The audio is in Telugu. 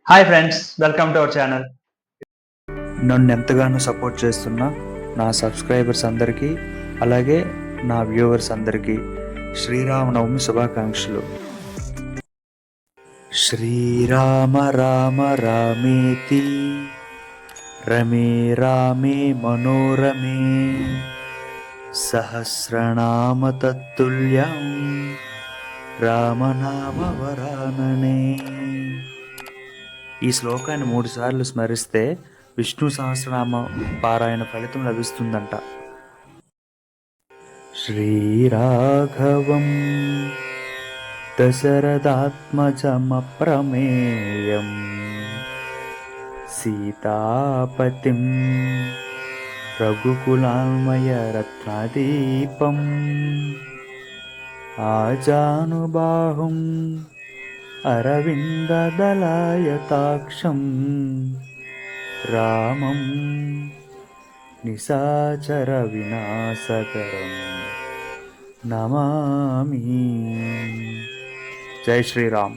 Hi friends, welcome to our channel. నన్ను ఎంతగానో సపోర్ట్ చేస్తున్న నా సబ్స్క్రైబర్స్ అందరికీ, అలాగే నా వ్యూవర్స్ అందరికీ శ్రీరామనవమి శుభాకాంక్షలు. శ్రీరామ రామ రామేతి రమే రామే మనోరమే సహస్రనామ తత్తుల్యం రామనామ వరాననే. ఈ శ్లోకాన్ని 3 సార్లు స్మరిస్తే విష్ణు సహస్రనామ పారాయణ ఫలితం లభిస్తుందంట. శ్రీరాఘవం దశరథాత్మజమప్రమేయం సీతాపతిం రఘుకులాల్మయ రత్నదీపం ఆజానుబాహుం అరవిందదలాయతాక్షం రామం నిశాచర వినాశకరం నమామి. జై శ్రీరామ్.